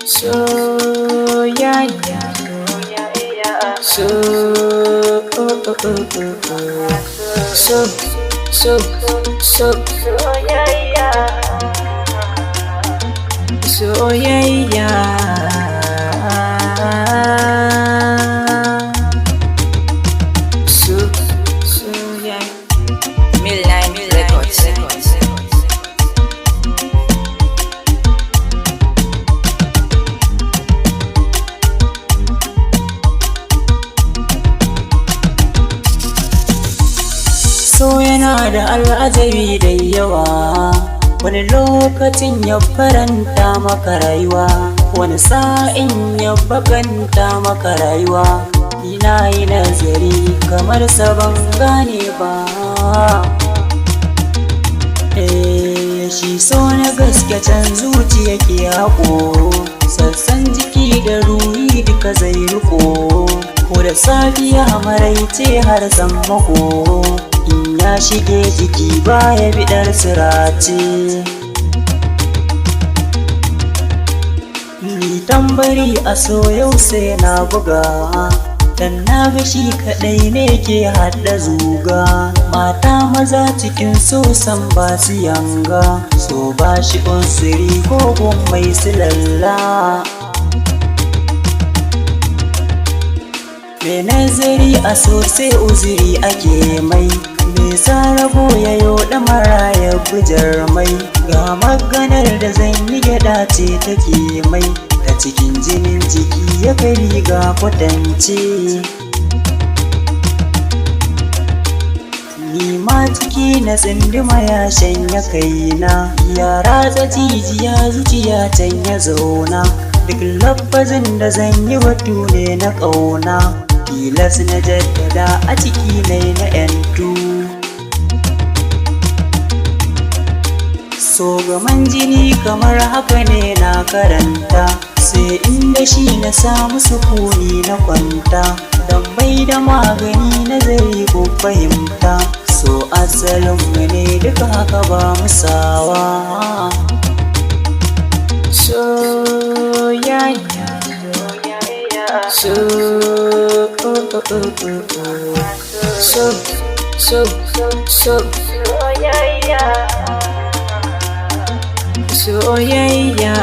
Soyayya, so soyayya, soyayya. Soyayya. Midnight Records. So yana da al'ajabi da yawa, wani lokacin ya faranta maka rayuwa, wani sa'in ya bakanta maka rayuwa. Ina yi nazari kamar sabon gane ba. Shi so na gaske can zuciya ke haƙo, sassan jiki da ruhi duka zai riko, ko da safiya maraice har sammako. In ya shige jiki baya bidar sirace, ni tambari a so yau sai na buga, dan na ga shi kadai ne ke hada zuga. Mata maza cikin so san ba su yanga, so ba shi unsiri ko mai silalla. Me nazari a so sai uziri ake mai, me sarabo ya yoɗa mara ya bujar mai. Ga maganar da zan yi gyaɗa ce take mai, da cikin jinin jiki ya kai riga kwatance. Ni ma ciki na tsindima ya shanya kaina, ya ratsa jijiya zuciya can ya zauna. Duk lafazin da zan yi batu ne na ƙauna, tilas na jaddada a ciki na 'yantu. So gaman jini kamar haka ne na karanta, sai inda shi na samu sukuni na kwanta. Dan bai da magani nazari ko fahimta, so asalin mu ne duka haka ba musawa. Soyayya, soyayya.